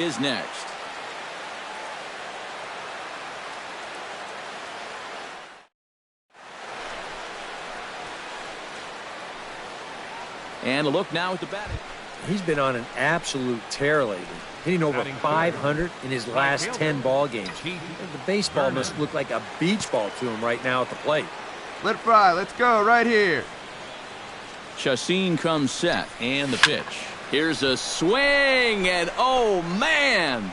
is next. And a look now at the batting. He's been on an absolute tear lately, hitting over 500 in his last 10 ball games. The baseball must look like a beach ball to him right now at the plate. Let it fly. Let's go right here. Chacin comes set, and the pitch. Here's a swing, and oh man!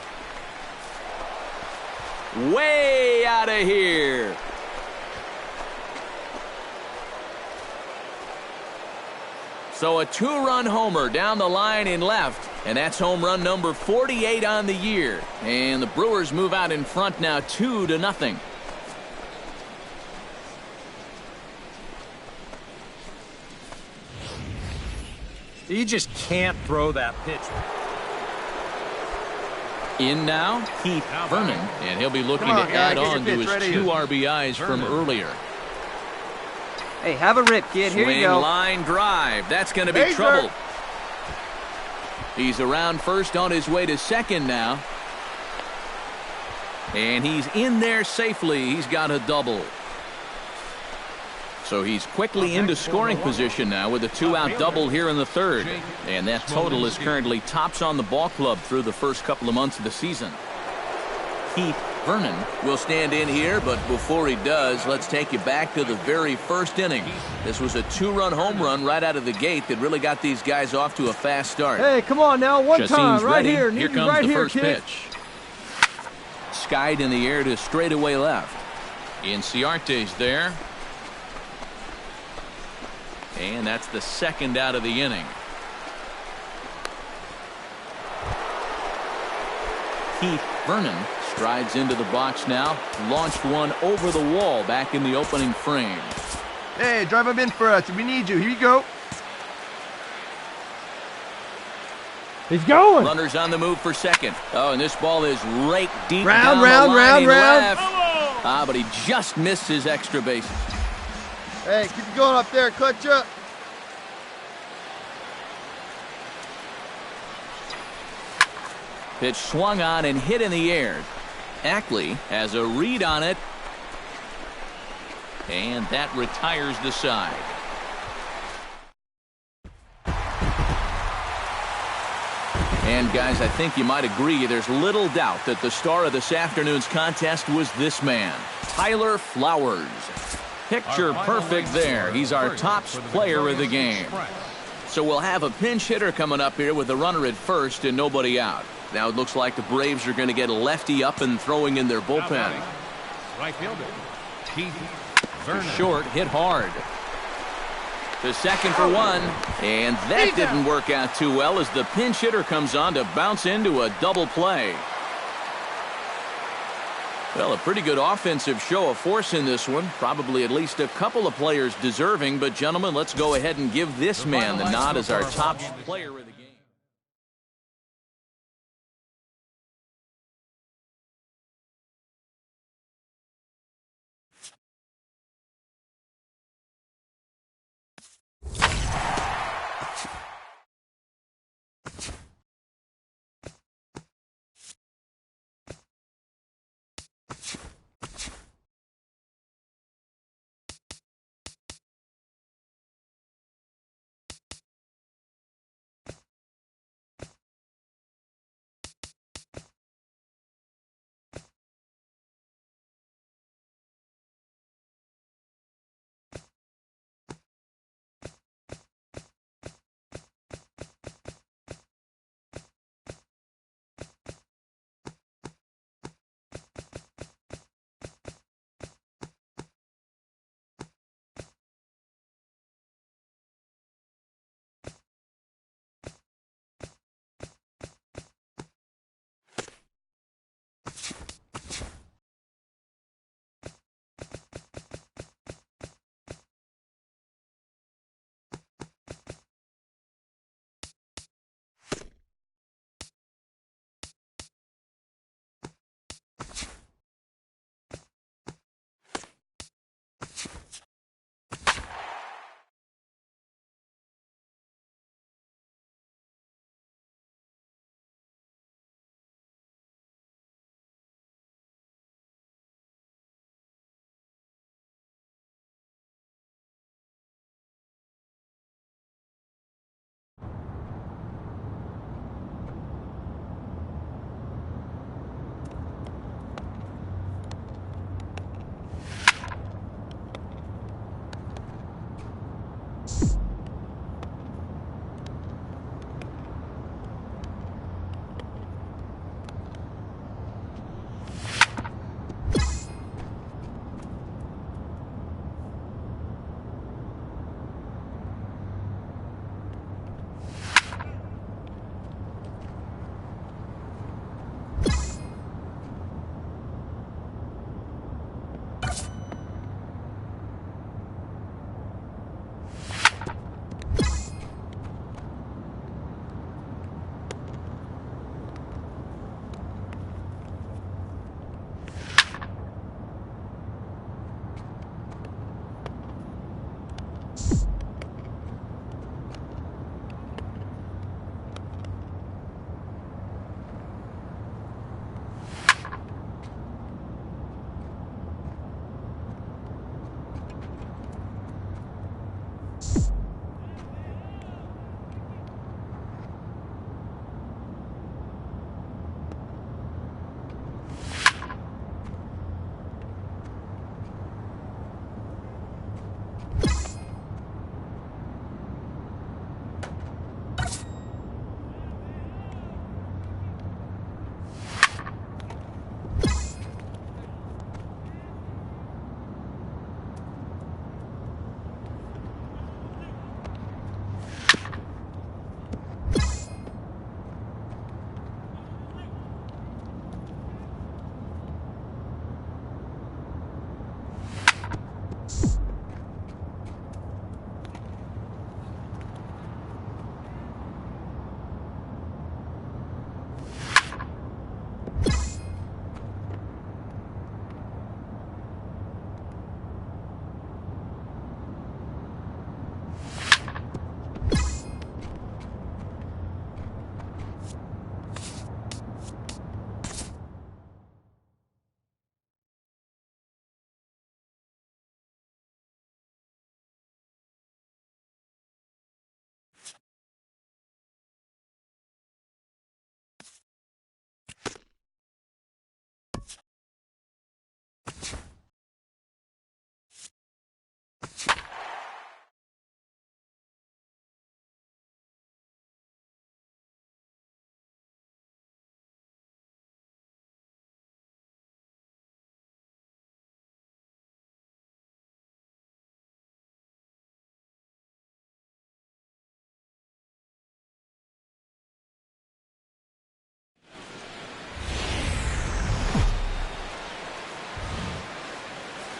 Way out of here. So a two-run homer down the line in left, and that's home run number 48 on the year. And the Brewers move out in front now 2-0. You just can't throw that pitch. In now, Keith Vernon, and he'll be looking to add on to his 2 RBIs from earlier. Hey, have a rip, kid. Here you go. Swing line drive. That's going to be trouble. He's around first on his way to second now. And he's in there safely. He's got a double. So he's quickly into scoring position now with a 2-out double here in the third. And that total is currently tops on the ball club through the first couple of months of the season. Keith Vernon will stand in here, but before he does, let's take you back to the very first inning. This was a 2-run home run right out of the gate that really got these guys off to a fast start. Hey, come on now, one Chacin's time, right ready. here. Here comes right the here, first kid. pitch. Skied in the air to straightaway left. Inciarte's there. And that's the second out of the inning. Keith Vernon strides into the box now. Launched one over the wall back in the opening frame. Hey, drive him in for us. We need you. Here you go. He's going. Runners on the move for second. Oh, and this ball is raked deep Round, down the line in round. left. But he just missed his extra bases. Hey, keep it going up there. Clutch up. Pitch swung on and hit in the air. Ackley has a read on it. And that retires the side. And guys, I think you might agree there's little doubt that the star of this afternoon's contest was this man, Tyler Flowers. Picture perfect there. He's our top player of the game. So we'll have a pinch hitter coming up here with a runner at first and nobody out. Now it looks like the Braves are going to get a lefty up and throwing in their bullpen. Right fielder, Keith Vernon. Short, hit hard. To second for one, and that didn't work out too well as the pinch hitter comes on to bounce into a double play. Well, a pretty good offensive show of force in this one. Probably at least a couple of players deserving, but gentlemen, let's go ahead and give this man the nod as our top player of the game.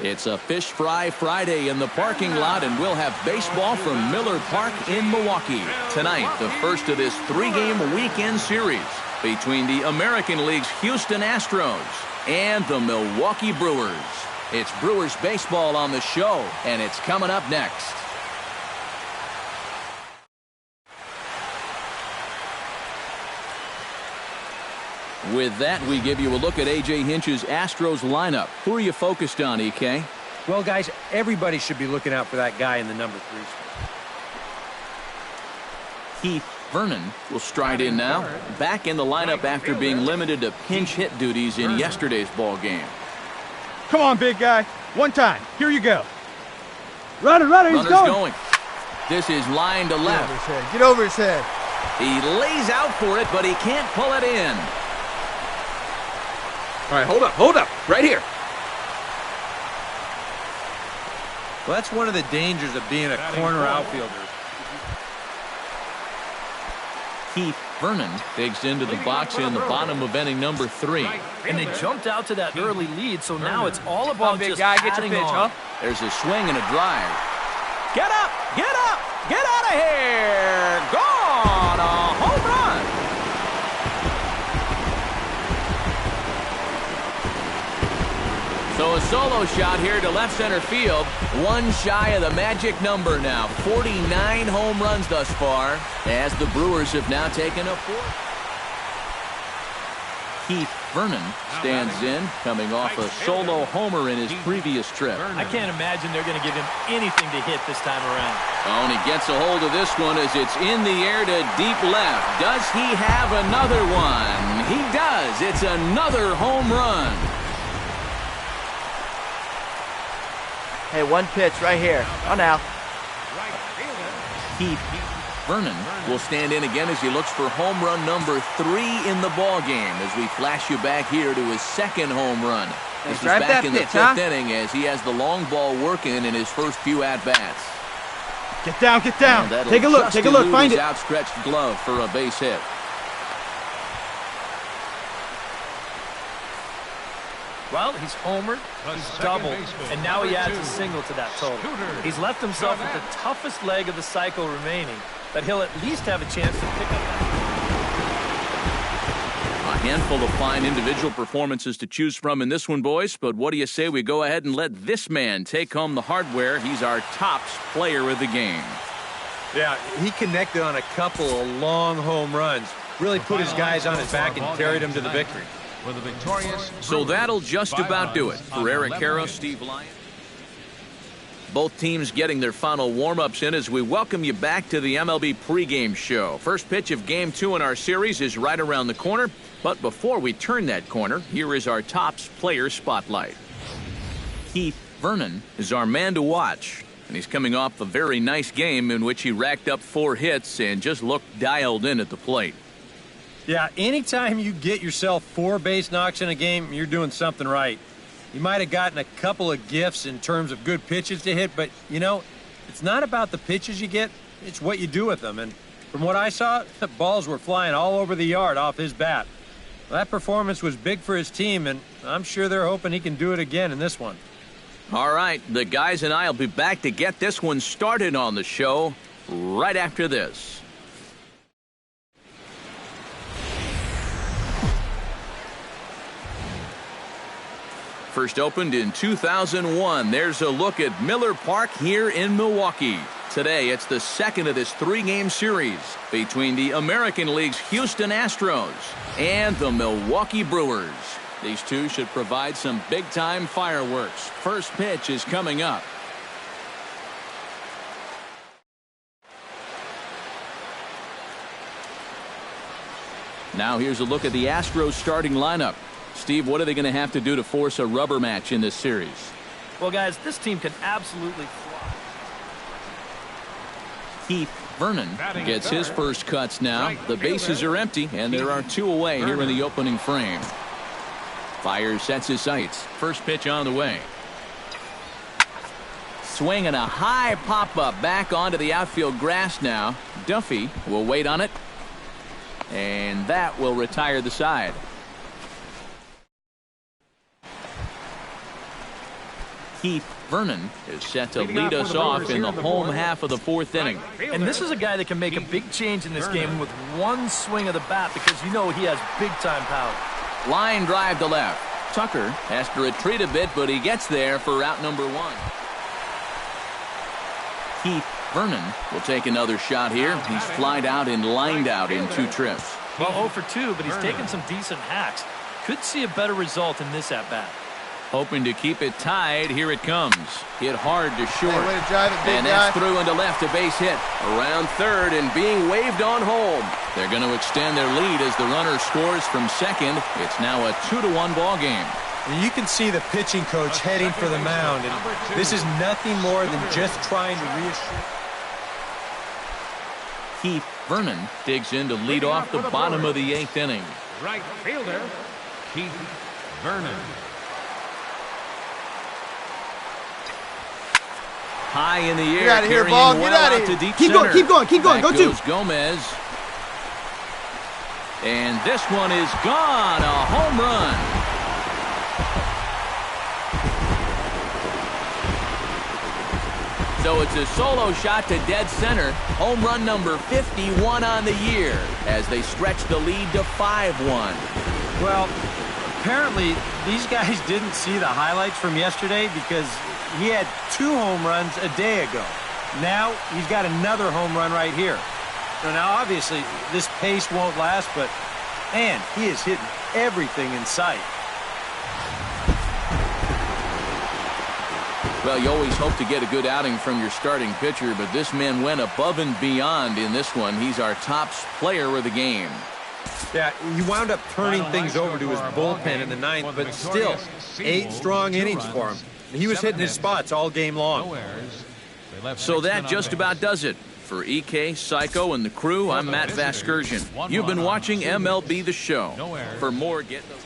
It's a Fish Fry Friday in the parking lot, and we'll have baseball from Miller Park in Milwaukee. Tonight, the first of this 3-game weekend series between the American League's Houston Astros and the Milwaukee Brewers. It's Brewers baseball on the show, and it's coming up next. With that, we give you a look at A.J. Hinch's Astros lineup. Who are you focused on, EK? Well, guys, everybody should be looking out for that guy in the number 3 spot. Keith Vernon will stride in now. Back in the lineup after being limited to pinch hit duties in yesterday's ball game. Come on, big guy. One time. Here you go. Runner, he's going. This is line to left. Get over his head. He lays out for it, but he can't pull it in. All right, hold up, right here. Well, that's one of the dangers of being a corner outfielder. Keith Vernon digs into the box in the bottom of inning number 3. And they jumped out to that early lead, so now it's all about big just guy, get your adding pitch, on. huh? There's a swing and a drive. Get up! Get up! Get out of here! Gone! A home run! So a solo shot here to left center field. One shy of the magic number now. 49 home runs thus far, as the Brewers have now taken a 4. Keith Vernon stands in, coming off a solo homer in his previous trip. I can't imagine they're going to give him anything to hit this time around. Oh, and he gets a hold of this one as it's in the air to deep left. Does he have another one? He does. It's another home run. Hey, one pitch right here. Oh, now. Keith Vernon will stand in again as he looks for home run number 3 in the ball game as we flash you back here to his second home run. This is back in the 5th inning as he has the long ball working in his first few at-bats. Get down. Take a look, find it. Outstretched glove for a base hit. Well, he's homered, he's doubled, and now he adds a single to that total. He's left himself with the toughest leg of the cycle remaining, but he'll at least have a chance to pick up that. A handful of fine individual performances to choose from in this one, boys, but what do you say we go ahead and let this man take home the hardware? He's our tops player of the game. Yeah, he connected on a couple of long home runs. Really put his guys on his back and carried them to the victory. So that'll just about do it for Eric Karros, Steve Lyon. Both teams getting their final warm-ups in as we welcome you back to the MLB pregame show. First pitch of Game 2 in our series is right around the corner. But before we turn that corner, here is our tops player spotlight. Keith Vernon is our man to watch. And he's coming off a very nice game in which he racked up 4 hits and just looked dialed in at the plate. Yeah, anytime you get yourself 4 base knocks in a game, you're doing something right. You might have gotten a couple of gifts in terms of good pitches to hit, but, you know, it's not about the pitches you get, it's what you do with them. And from what I saw, the balls were flying all over the yard off his bat. That performance was big for his team, and I'm sure they're hoping he can do it again in this one. All right, the guys and I will be back to get this one started on the show right after this. First opened in 2001. There's a look at Miller Park here in Milwaukee. Today, it's the second of this 3-game series between the American League's Houston Astros and the Milwaukee Brewers. These two should provide some big-time fireworks. First pitch is coming up. Now here's a look at the Astros starting lineup. Steve, what are they going to have to do to force a rubber match in this series? Well, guys, this team can absolutely fly. Keith Vernon gets his first cuts now. The bases are empty, and there are 2 away here in the opening frame. Fires sets his sights. First pitch on the way. Swing and a high pop-up back onto the outfield grass now. Duffy will wait on it, and that will retire the side. Keith Vernon is set to lead us off in the home half of the fourth inning. And this is a guy that can make a big change in this game with one swing of the bat because you know he has big-time power. Line drive to left. Tucker has to retreat a bit, but he gets there for out number one. Keith Vernon will take another shot here. He's flied out and lined out in 2 trips. Well, 0 for 2, but he's taken some decent hacks. Could see a better result in this at-bat. Hoping to keep it tied. Here it comes. Hit hard to short. Hey, way to drive it, big and that's through into left, a base hit. Around third and being waved on home. They're going to extend their lead as the runner scores from second. It's now a 2-1 ball game. You can see the pitching coach heading for the mound, and this is nothing more than just trying to reassure. Keith Vernon digs in to lead off the bottom of the 8th inning. Right fielder, Keith Vernon. High in the air. Get out of here, ball. Get out of here. Keep going, keep going, keep going. Back Go goes Gomez. And this one is gone. A home run. So it's a solo shot to dead center. Home run number 51 on the year as they stretch the lead to 5-1. Well, apparently these guys didn't see the highlights from yesterday because he had 2 home runs a day ago. Now he's got another home run right here. So now obviously this pace won't last, but man, he is hitting everything in sight. Well, you always hope to get a good outing from your starting pitcher, but this man went above and beyond in this one. He's our top player of the game. Yeah, he wound up turning things over to his bullpen in the 9th, but still, 8 strong innings for him. He was hitting his spots all game long. So that just about does it. For EK, Psycho, and the crew, I'm Matt Vasgersian. You've been watching MLB The Show. For more, get those.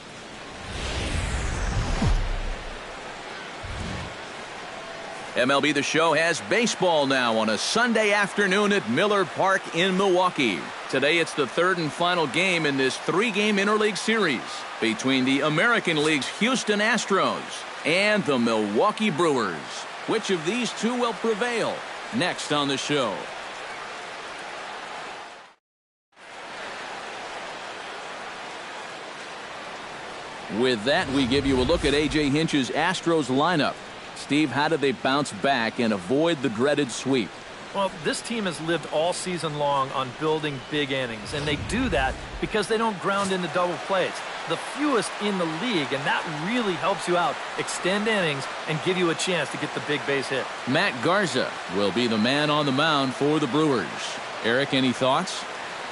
MLB The Show has baseball now on a Sunday afternoon at Miller Park in Milwaukee. Today it's the 3rd and final game in this 3-game interleague series between the American League's Houston Astros and the Milwaukee Brewers. Which of these two will prevail? Next on the show. With that, we give you a look at A.J. Hinch's Astros lineup. Steve, how do they bounce back and avoid the dreaded sweep? Well, this team has lived all season long on building big innings, and they do that because they don't ground into double plays. The fewest in the league, and that really helps you out, extend innings, and give you a chance to get the big base hit. Matt Garza will be the man on the mound for the Brewers. Eric, any thoughts?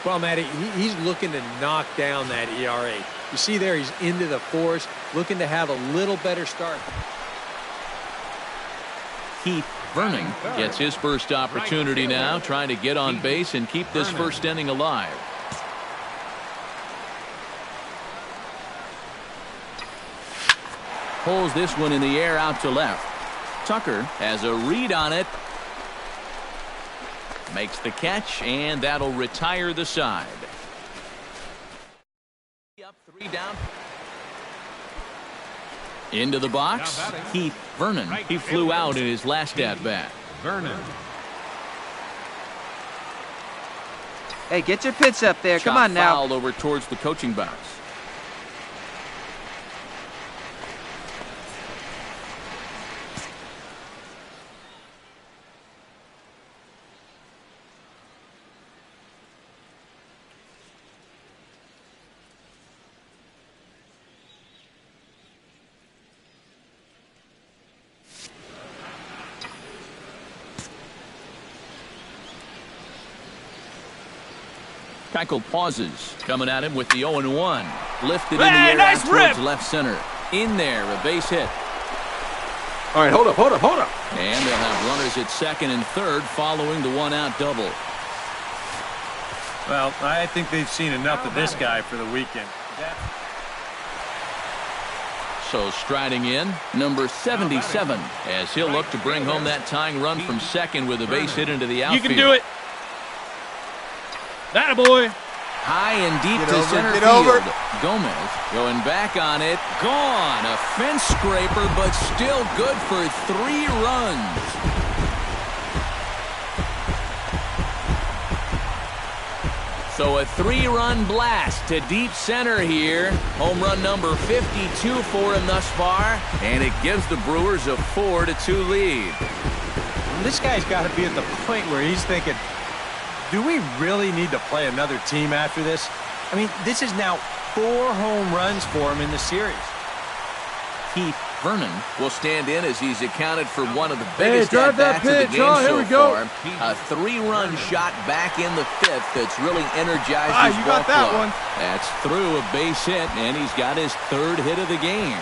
Well, Matty, he's looking to knock down that ERA. You see there, he's into the 4s, looking to have a little better start. Keith Vernon gets his first opportunity now, trying to get on base and keep this first inning alive. Pulls this one in the air out to left. Tucker has a read on it. Makes the catch, and that'll retire the side. Up 3 down. Into the box, Keith Vernon. He flew out in his last at-bat. Vernon. Hey, get your pitch up there. Come on now. Fouled over towards the coaching box. Keuchel pauses, coming at him with the 0-1. Lifted in the air nice out towards rip. left center. In there, a base hit. All right, hold up. And they'll have runners at second and third following the 1-out double. Well, I think they've seen enough of this guy for the weekend. So striding in, number 77, as he'll look to bring home that tying run from second with a base hit into the outfield. You can do it. That boy. high and deep to center Get field. over. Gomez going back on it. Gone. A fence scraper, but still good for 3 runs. So a 3-run blast to deep center here. Home run number 52 for him thus far, and it gives the Brewers a 4-2 lead. This guy's got to be at the point where he's thinking, do we really need to play another team after this? I mean, this is now 4 home runs for him in the series. Keith Vernon will stand in as he's accounted for one of the biggest drive that at-bats of the pitch. game Oh, here so we go. far. A 3-run shot back in the 5th that's really energized his you ball got that club. one. That's through a base hit, and he's got his 3rd hit of the game.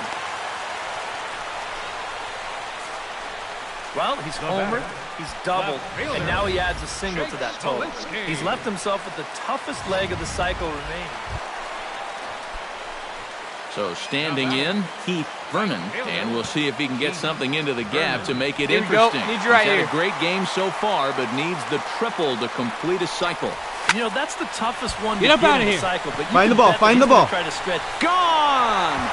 Well, he's homered, he's doubled, and now he adds a single to that total. He's left himself with the toughest leg of the cycle remaining. So standing in, Keith Vernon, and we'll see if he can get something into the gap to make it interesting. Need you right He's had here. a great game so far, but needs the triple to complete a cycle. You know, that's the toughest one Get to up get outta in the here. cycle. But you Find can the ball, bet find that the he's ball. gonna Try to stretch. Gone!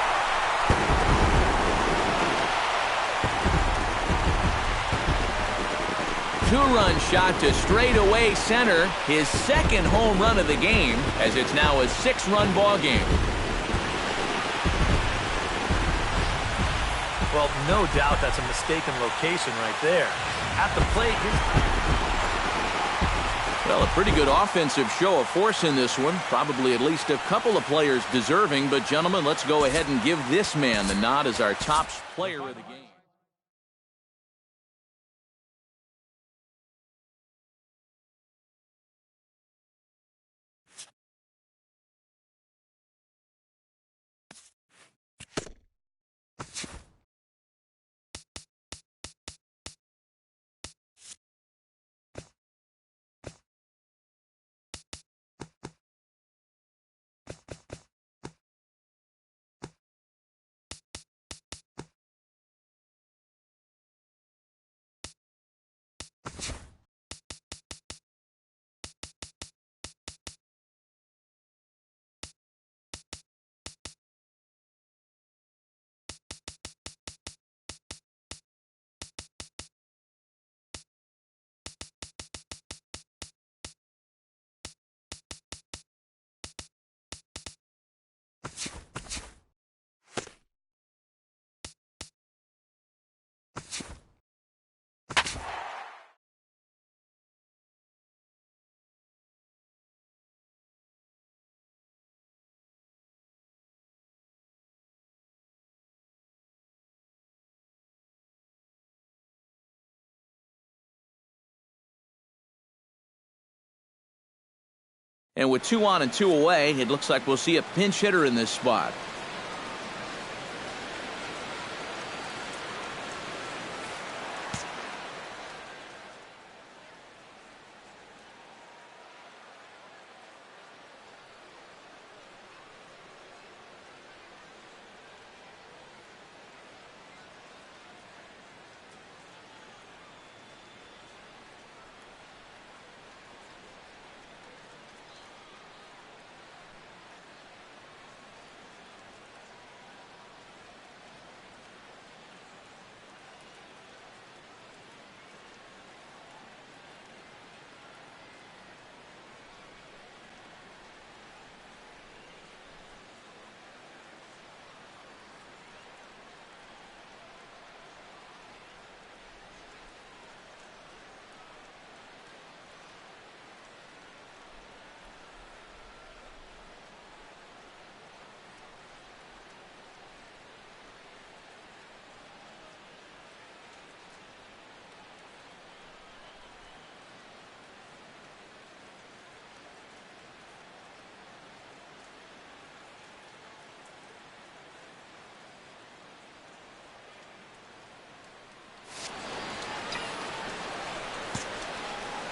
Two-run shot to straightaway center, his 2nd home run of the game, as it's now a 6-run ball game. Well, no doubt that's a mistaken location right there. At the plate, Well, a pretty good offensive show of force in this one. Probably at least a couple of players deserving, but gentlemen, let's go ahead and give this man the nod as our top player of the game. And with 2 on and 2 away, it looks like we'll see a pinch hitter in this spot.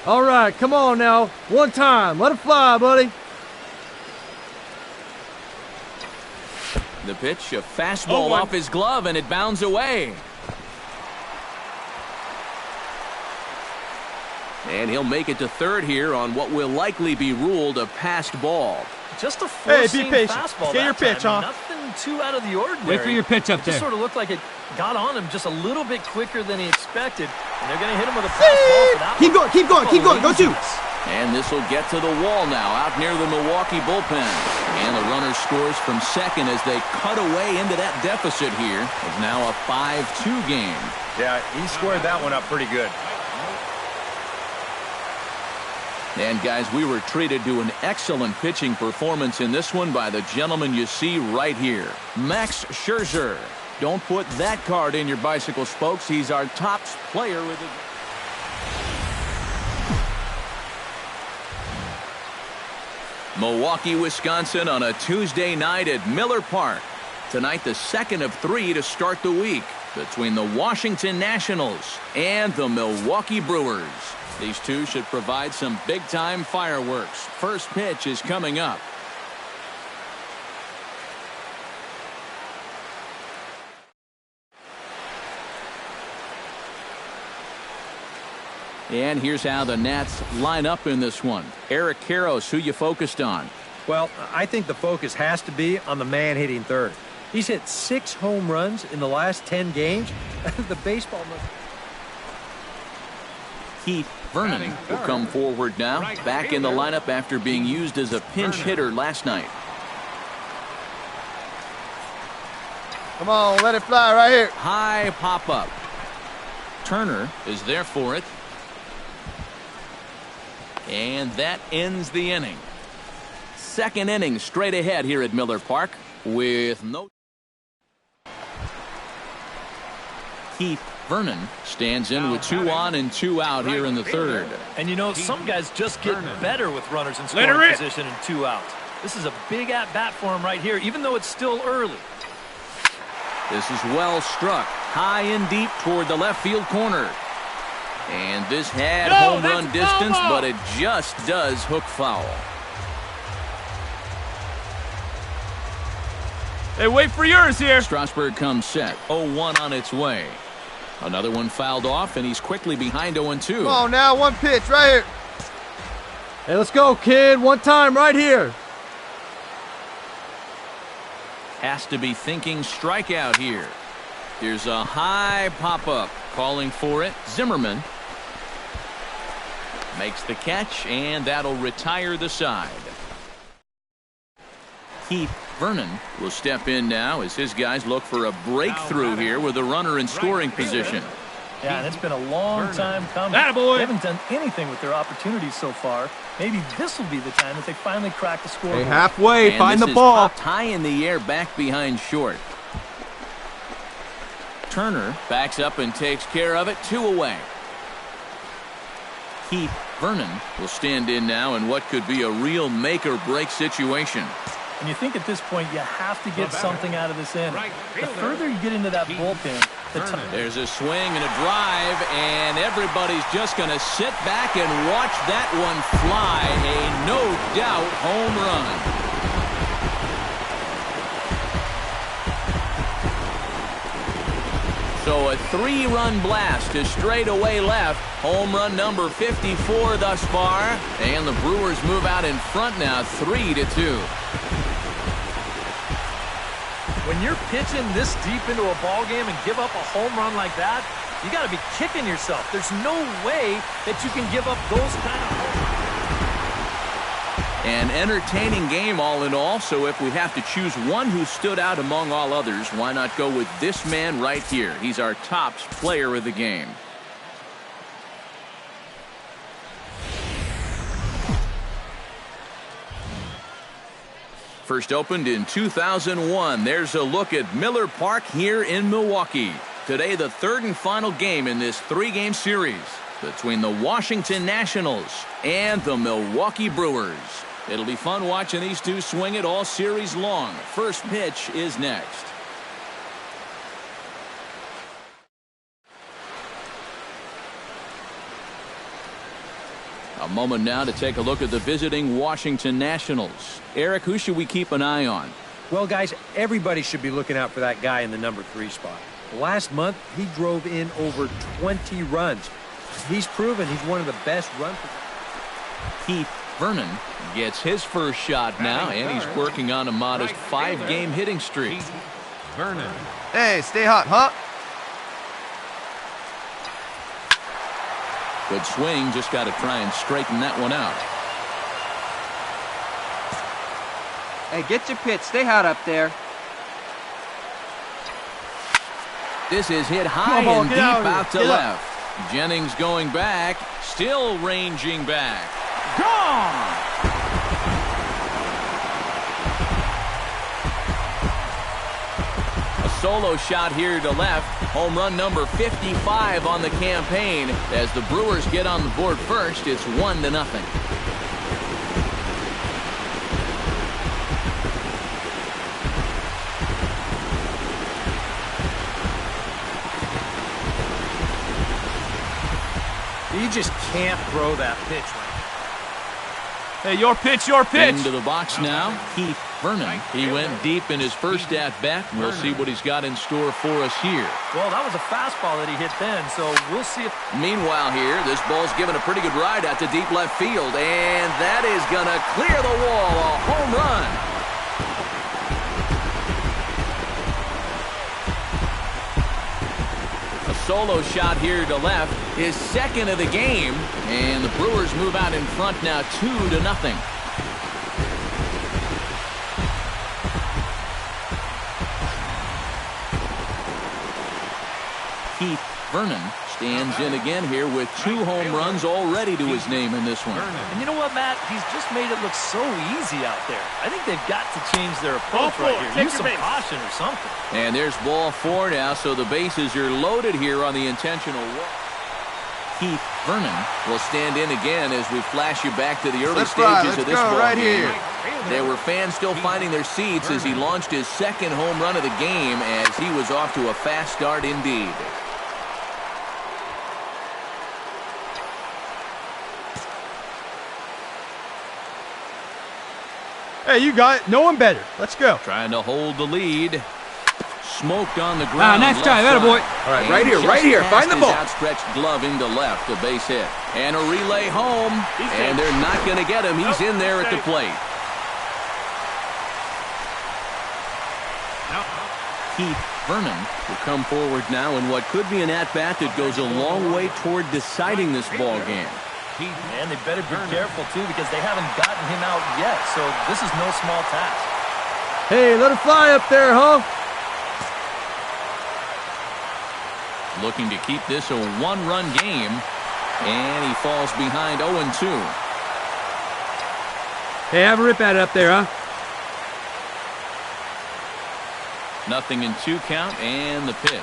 All right, come on now. One time. Let it fly, buddy. The pitch, a fastball off his glove, and it bounds away. And he'll make it to third here on what will likely be ruled a passed ball. Just a four-seam patient. fastball. Get your pitch, huh? Nothing too out of the ordinary. Wait for your pitch up It there. just sort of looked like it got on him just a little bit quicker than he expected, and they're going to hit him with a fastball for that. Keep going. Go shoot. And this will get to the wall now, out near the Milwaukee bullpen. And the runner scores from second as they cut away into that deficit here. It's now a 5-2 game. Yeah, he squared that one up pretty good. And, guys, we were treated to an excellent pitching performance in this one by the gentleman you see right here, Max Scherzer. Don't put that card in your bicycle spokes. He's our top player with the... Milwaukee, Wisconsin on a Tuesday night at Miller Park. Tonight, the second of 3 to start the week between the Washington Nationals and the Milwaukee Brewers. These two should provide some big-time fireworks. First pitch is coming up. And here's how the Nats line up in this one. Eric Karros, who you focused on? Well, I think the focus has to be on the man hitting third. He's hit 6 home runs in the last 10 games. The baseball... Keith Vernon will come forward now, back in the lineup after being used as a pinch hitter last night. Come on, let it fly right here. High pop-up. Turner is there for it. And that ends the inning. Second inning straight ahead here at Miller Park with no... Keith Vernon stands in with 2 on and 2 out here in the third. And you know, some guys just get better with runners in scoring position and 2 outs. This is a big at-bat for him right here, even though it's still early. This is well struck, high and deep toward the left field corner. And this had home run distance, but it just does hook foul. Hey, wait for yours here. Strasburg comes set. 0-1 on its way. Another one fouled off, and he's quickly behind 0-2. Come on now, one pitch right here. Hey, let's go, kid. One time right here. Has to be thinking strikeout here. Here's a high pop-up. Calling for it. Zimmerman makes the catch, and that'll retire the side. Keith Vernon will step in now as his guys look for a breakthrough here with a runner in scoring position. Yeah, and it's been a long time coming. Attaboy. They haven't done anything with their opportunities so far. Maybe this will be the time that they finally crack the scoreboard. Hey, halfway, And find this the is ball. popped high in the air back behind short. Turner backs up and takes care of it. 2 away. Keith Vernon will stand in now in what could be a real make-or-break situation. And you think at this point you have to get something out of this inning. The further you get into that bullpen, the time. There's a swing and a drive, and everybody's just going to sit back and watch that one fly. A no-doubt home run. So a 3-run blast to straightaway left. Home run number 54 thus far. And the Brewers move out in front now, 3-2. When you're pitching this deep into a ball game and give up a home run like that, you got to be kicking yourself. There's no way that you can give up those kind of home runs. An entertaining game all in all, so if we have to choose one who stood out among all others, why not go with this man right here? He's our top player of the game. First opened in 2001. There's a look at Miller Park here in Milwaukee. Today, the third and final game in this 3-game series between the Washington Nationals and the Milwaukee Brewers. It'll be fun watching these two swing it all series long. First pitch is next. A moment now to take a look at the visiting Washington Nationals. Eric, who should we keep an eye on? Well, guys, everybody should be looking out for that guy in the number 3 spot. Last month, he drove in over 20 runs. He's proven he's one of the best run. Keith Vernon gets his first shot now, and he's working on a modest 5-game hitting streak. Keith Vernon. Hey, stay hot, huh? Good swing, just got to try and straighten that one out. Hey, get your pitch. Stay hot up there. This is hit high and deep out to left. Jennings going back, still ranging back. Gone! A solo shot here to left. Home run number 55 on the campaign. As the Brewers get on the board first, it's 1-0. You just can't throw that pitch right. Hey, your pitch, your pitch. Into the box now, Keith Vernon. He went deep in his first at-bat. We'll see what he's got in store for us here. Well, that was a fastball that he hit then, so we'll see if... Meanwhile here, this ball's given a pretty good ride out to deep left field, and that is going to clear the wall. A home run. A solo shot here to left, his second of the game, and the Brewers move out in front now 2-0. Keith Vernon stands in again here with 2 home runs already to his name in this one. And you know what, Matt? He's just made it look so easy out there. I think they've got to change their approach right here. Use some caution or something. And there's ball 4 now, so the bases are loaded here on the intentional walk. Keith Vernon will stand in again as we flash you back to the early stages of this ball right game. here. There were fans still finding their seats as he launched his second home run of the game as he was off to a fast start indeed. Hey, you got it. No one better. Let's go. Trying to hold the lead. Smoked on the ground. Nice try. That boy. All right, right here. Find the ball. Outstretched glove into left, a base hit. And a relay home. And they're not going to get him. He's in there at the plate. Keith Vernon will come forward now in what could be an at-bat that goes a long way toward deciding this ball game. And they better be careful, too, because they haven't gotten him out yet. So this is no small task. Hey, let it fly up there, huh? Looking to keep this a 1-run game. And he falls behind 0-2. Hey, have a rip at it up there, huh? 0-2 count and the pitch.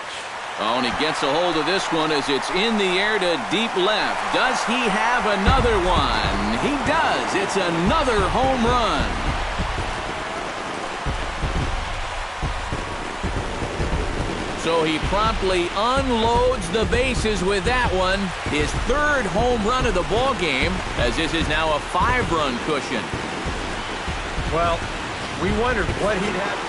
Oh, and he gets a hold of this one as it's in the air to deep left. Does he have another one? He does. It's another home run. So he promptly unloads the bases with that one. His third home run of the ball game, as this is now a 5-run cushion. Well, we wondered what he'd have.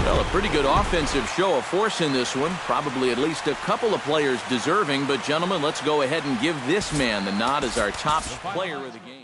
Well, a pretty good offensive show of force in this one. Probably at least a couple of players deserving. But, gentlemen, let's go ahead and give this man the nod as our top player of the game.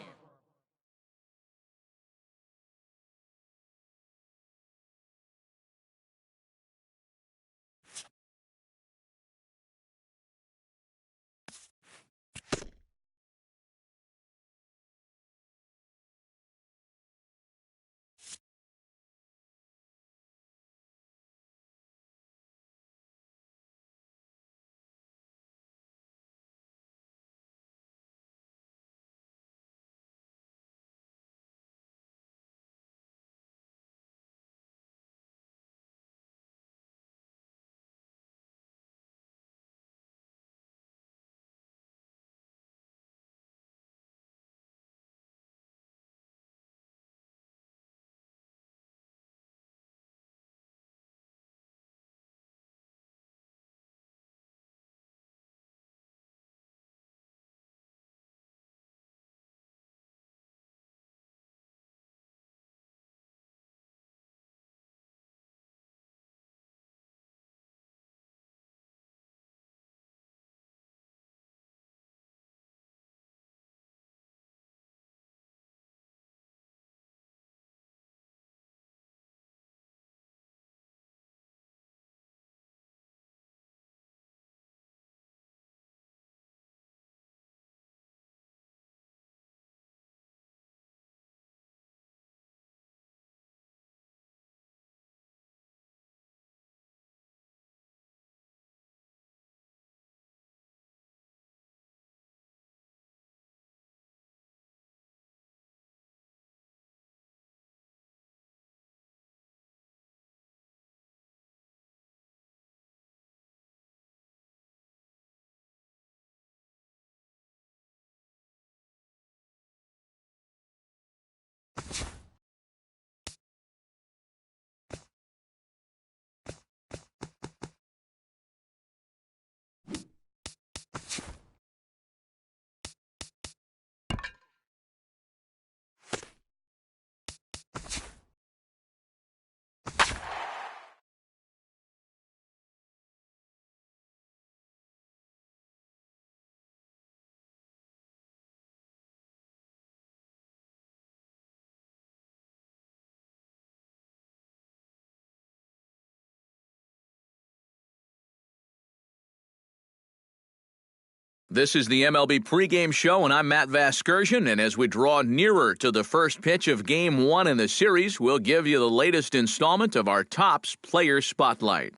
This is the MLB pregame show, and I'm Matt Vasgersian, and as we draw nearer to the first pitch of Game 1 in the series, we'll give you the latest installment of our Topps Player Spotlight.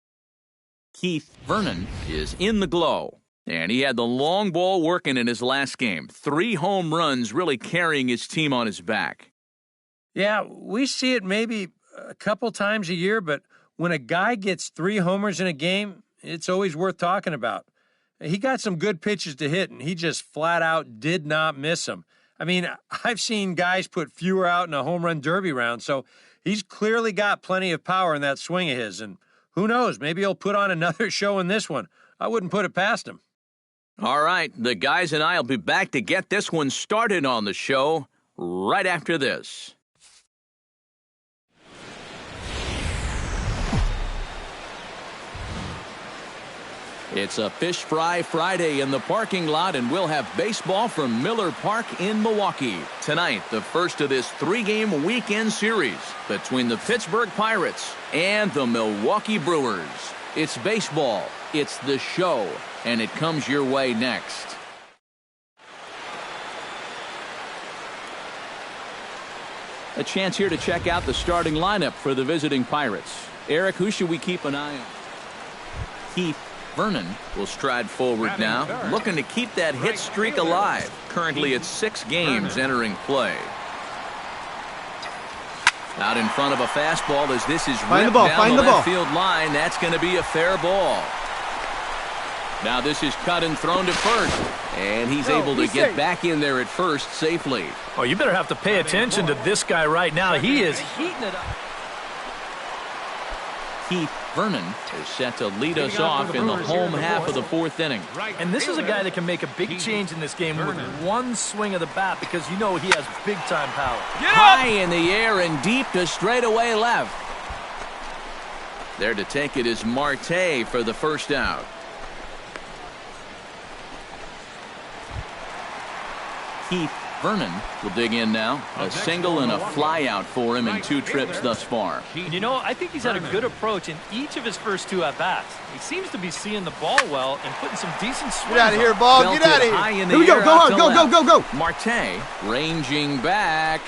Keith Vernon is in the glow, and he had the long ball working in his last game. 3 home runs really carrying his team on his back. Yeah, we see it maybe a couple times a year, but when a guy gets 3 homers in a game, it's always worth talking about. He got some good pitches to hit, and he just flat out did not miss them. I mean, I've seen guys put fewer out in a home run derby round, so he's clearly got plenty of power in that swing of his. And who knows, maybe he'll put on another show in this one. I wouldn't put it past him. All right, the guys and I will be back to get this one started on the show right after this. It's a Fish Fry Friday in the parking lot, and we'll have baseball from Miller Park in Milwaukee. Tonight, the first of this 3-game weekend series between the Pittsburgh Pirates and the Milwaukee Brewers. It's baseball, it's the show, and it comes your way next. A chance here to check out the starting lineup for the visiting Pirates. Eric, who should we keep an eye on? Keith Vernon will stride forward now, looking to keep that hit streak alive. Currently at 6 games entering play. Out in front of a fastball as this is ripped down the left field line. That's going to be a fair ball. Now this is cut and thrown to first. And he's able to get back in there at first safely. Oh, you better have to pay attention to this guy right now. He is heating it up. Keith Vernon is set to lead us off in the home half of the 4th inning. And this is a guy that can make a big change in this game with one swing of the bat because you know he has big-time power. High in the air and deep to straightaway left. There to take it is Marte for the first out. Keith Vernon will dig in now. A single and a fly out for him in 2 trips thus far. You know, I think he's had a good approach in each of his first 2 at-bats. He seems to be seeing the ball well and putting some decent swings. Get out of here, ball. Get out of here. Here we go. Go hard. Go. Marte ranging back.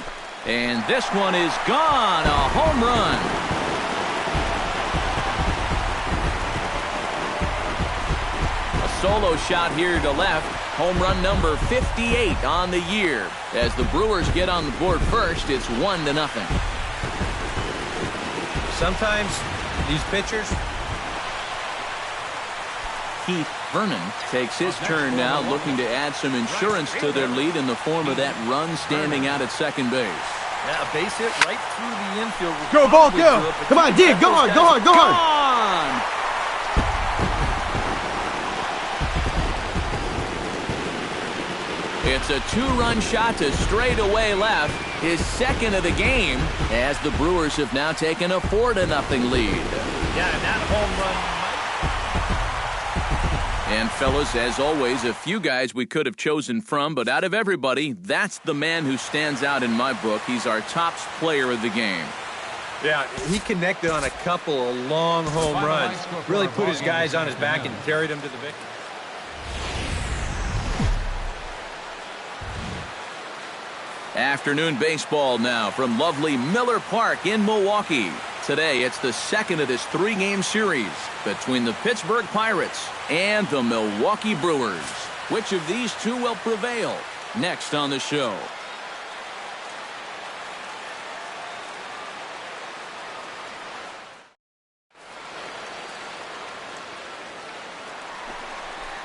And this one is gone. A home run. A solo shot here to left. Home run number 58 on the year. As the Brewers get on the board first, it's 1-0. Sometimes these pitchers... Keith Vernon takes his turn now, looking to add some insurance to their lead in the form of that run standing out at second base. Yeah, a base hit right through the infield. Go, ball, go. Come on, dig. Go hard. Gone! It's a 2-run shot to straightaway left, his second of the game, as the Brewers have now taken a 4-0 lead. Yeah, and that home run. And fellas, as always, a few guys we could have chosen from, but out of everybody, that's the man who stands out in my book. He's our Topps player of the game. Yeah, he connected on a couple of long home runs. Really put his guys on his back and carried them to the victory. Afternoon baseball now from lovely Miller Park in Milwaukee. Today, it's the second of this 3-game series between the Pittsburgh Pirates and the Milwaukee Brewers. Which of these 2 will prevail? Next on the show.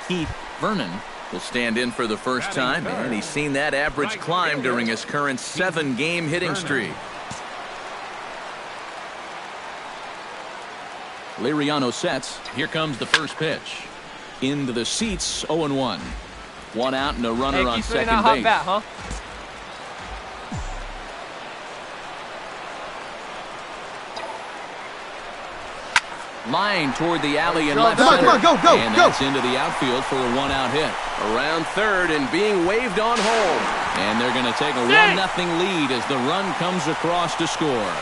Keith Vernon will stand in for the first time, and he's seen that average climb during his current 7-game hitting streak. Liriano sets. Here comes the first pitch. Into the seats, 0-1. 1 out and a runner on second base. Bat, huh? Line toward the alley in left center. Come on, go. And that's into the outfield for a 1-out hit. Around third and being waved on home. And they're going to take a 1-0 lead as the run comes across to score.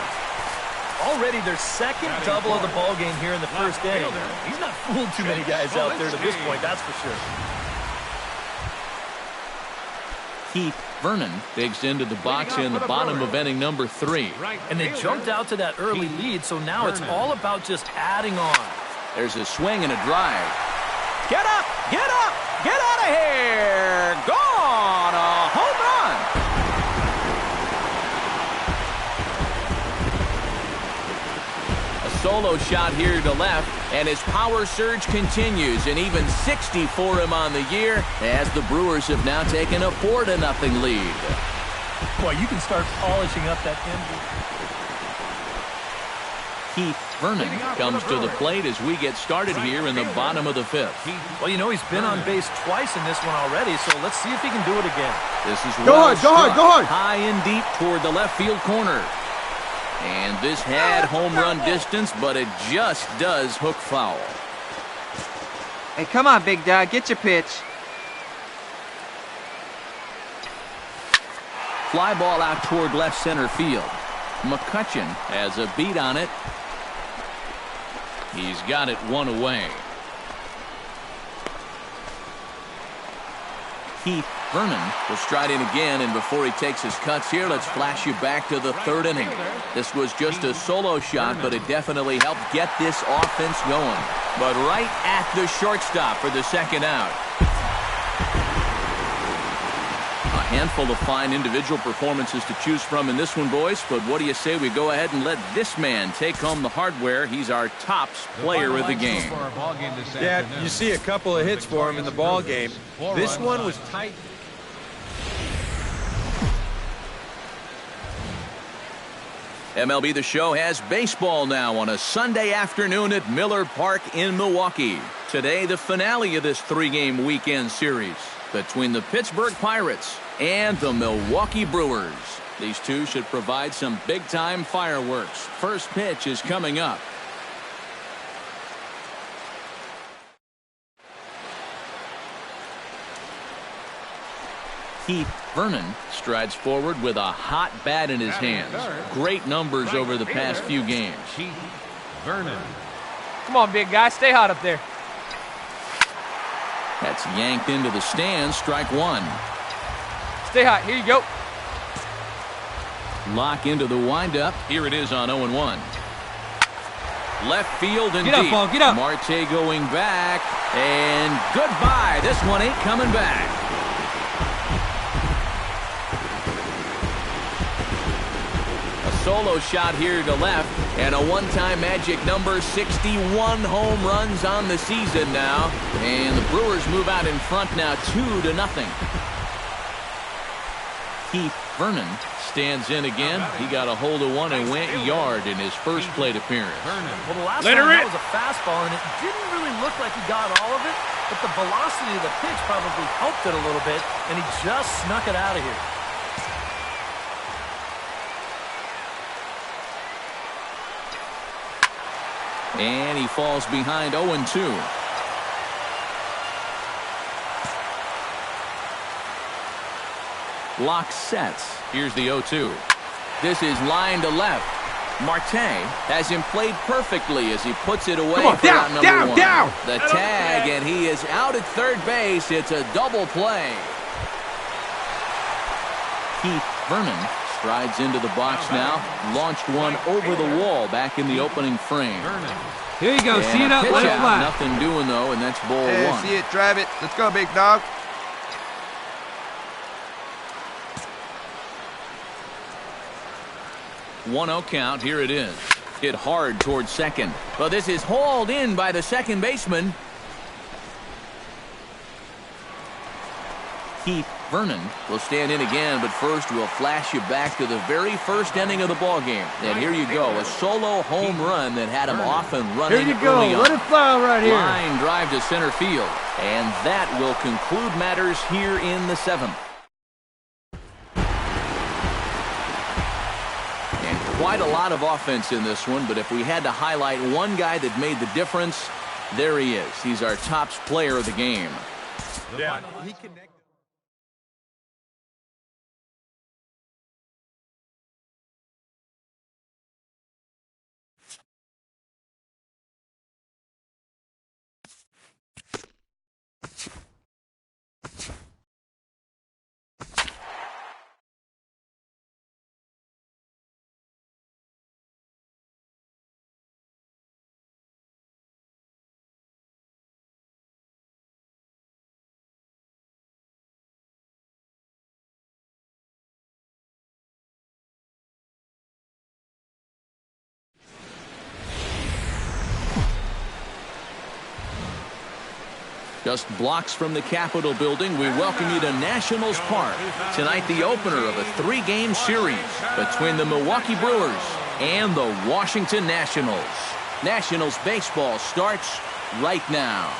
Already their second double of the ball game here in the first inning. He's not fooled too many guys out there to this point, that's for sure. Keith Vernon digs into the box in the bottom of inning number 3. And they jumped out to that early lead, so now it's all about just adding on. There's a swing and a drive. Get up! Get up! Get out of here! Gone! A home run! Solo shot here to left, and his power surge continues, and even 60 for him on the year as the Brewers have now taken a 4-0 lead. Boy, you can start polishing up that engine. Keith Vernon comes to the plate as we get started here in the bottom of the 5th. Well, you know, he's been on base twice in this one already, so let's see if he can do it again. This is Go hard, go hard, go hard. High and deep toward the left field corner. And this had home run distance, but it just does hook foul. Hey, come on, big dog. Get your pitch. Fly ball out toward left center field. McCutchen has a beat on it. He's got it one away. Keith Vernon will stride in again, and before he takes his cuts here, let's flash you back to the 3rd inning. This was just a solo shot, but it definitely helped get this offense going. But right at the shortstop for the 2nd out. A handful of fine individual performances to choose from in this one, boys, but what do you say we go ahead and let this man take home the hardware? He's our tops player of the game. Yeah, you see a couple of hits for him in the ball game. This one was tight. MLB The Show has baseball now on a Sunday afternoon at Miller Park in Milwaukee. Today, the finale of this 3-game weekend series between the Pittsburgh Pirates and the Milwaukee Brewers. These two should provide some big-time fireworks. First pitch is coming up. Keith Vernon strides forward with a hot bat in his hands. Great numbers over the past few games. Keith Vernon. Come on, big guy. Stay hot up there. That's yanked into the stands. Strike 1. Stay hot. Here you go. Lock into the windup. Here it is on 0-1. Left field and get deep. Up, Paul. Get up. Marte going back. And goodbye. This one ain't coming back. Solo shot here to left, and a one-time magic number, 61 home runs on the season now, and the Brewers move out in front now 2-0. Keith Vernon stands in again. He got a hold of one and went yard in his first plate appearance. Well, the last time that was a fastball, and it didn't really look like he got all of it, but the velocity of the pitch probably helped it a little bit, and he just snuck it out of here. And he falls behind 0-2. Lock sets. Here's the 0-2. This is line to left. Marte has him played perfectly as he puts it away for out number 1. The tag, and he is out at third base. It's a double play. Keith Vernon strides into the box now. Launched one over the wall back in the opening frame. Here you go. And see it up, let it fly. Nothing doing, though, and that's ball 1. See it, drive it. Let's go, big dog. One-0 count. Here it is. Hit hard towards second. But this is hauled in by the second baseman. Keith Vernon will stand in again, but first we'll flash you back to the very first inning of the ball game. And here you go, a solo home run that had him off and running. Here you go. Let it fly right here. Line drive to center field. And that will conclude matters here in the 7th. And quite a lot of offense in this one, but if we had to highlight one guy that made the difference, there he is. He's our tops player of the game. Yeah, he connected. Just blocks from the Capitol building, we welcome you to Nationals Park. Tonight, the opener of a 3-game series between the Milwaukee Brewers and the Washington Nationals. Nationals baseball starts right now.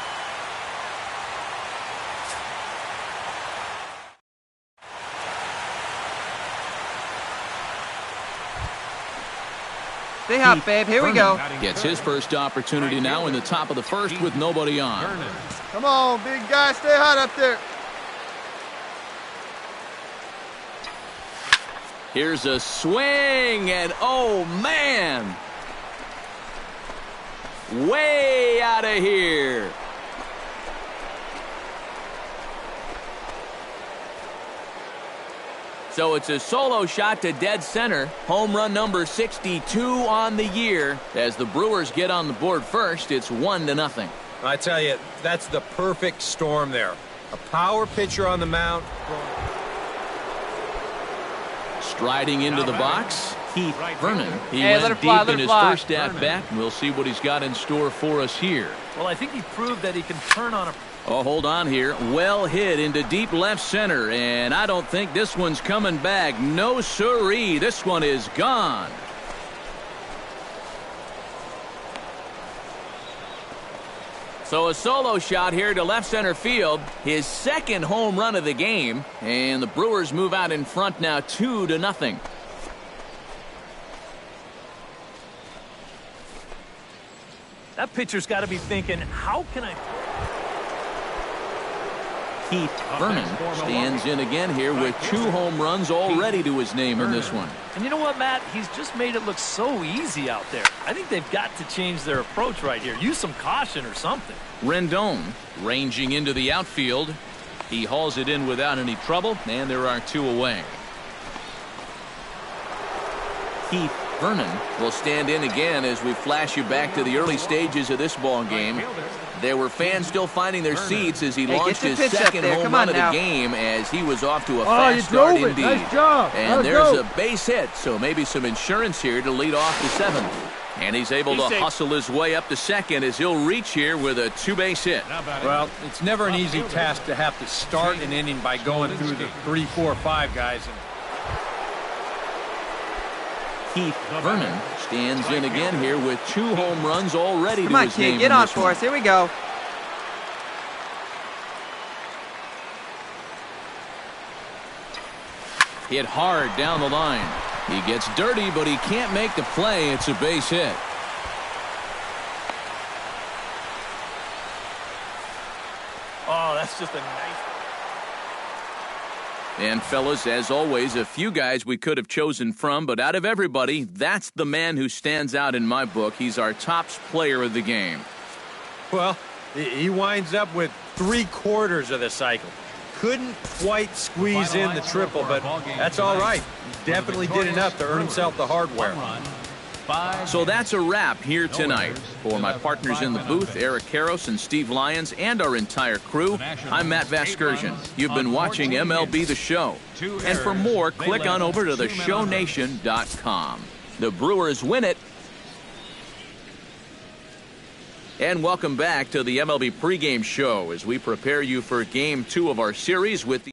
Stay hot, babe. Here we go. Gets his first opportunity now in the top of the first with nobody on. Come on, big guy. Stay hot up there. Here's a swing, and oh, man. Way out of here. So it's a solo shot to dead center. Home run number 62 on the year. As the Brewers get on the board first, it's 1-0. I tell you, that's the perfect storm there. A power pitcher on the mound. Striding into the box, Keith Vernon. He Hey, went deep in his first at-bat, and we'll see what he's got in store for us here. Well, I think he proved that he can turn on a... Oh, hold on here. Well hit into deep left center, and I don't think this one's coming back. No siree. This one is gone. So a solo shot here to left center field. His second home run of the game, and the Brewers move out in front now 2-0. That pitcher's got to be thinking, how can I... Keith Vernon stands in again here with 2 home runs already to his name in this one. And you know what, Matt? He's just made it look so easy out there. I think they've got to change their approach right here. Use some caution or something. Rendon ranging into the outfield. He hauls it in without any trouble, and there are 2 away. Keith Vernon will stand in again as we flash you back to the early stages of this ball game. There were fans still finding their seats as he launched his second home run of the game as he was off to a fast start indeed. Nice job. And there's a base hit, so maybe some insurance here to lead off the 7th. And he's able to hustle his way up to second as he'll reach here with a 2-base hit. Well, it's never an easy task to have to start an inning by going through the 3, 4, 5 guys. Keith Vernon stands in again here with 2 home runs already to his name. Come on, kid, get on for us. Here we go. Hit hard down the line. He gets dirty, but he can't make the play. It's a base hit. Oh, that's just a nice... And fellas, as always, a few guys we could have chosen from, but out of everybody, that's the man who stands out in my book. He's our top player of the game. Well, he winds up with 3/4 of the cycle. Couldn't quite squeeze in the triple, but that's all right. He definitely did enough to earn himself the hardware. So that's a wrap here tonight. For my partners in the booth, Eric Karros and Steve Lyons, and our entire crew, I'm Matt Vasgersian. You've been watching MLB The Show. And for more, click on over to theshownation.com. The Brewers win it. And welcome back to the MLB pregame show as we prepare you for Game 2 of our series with the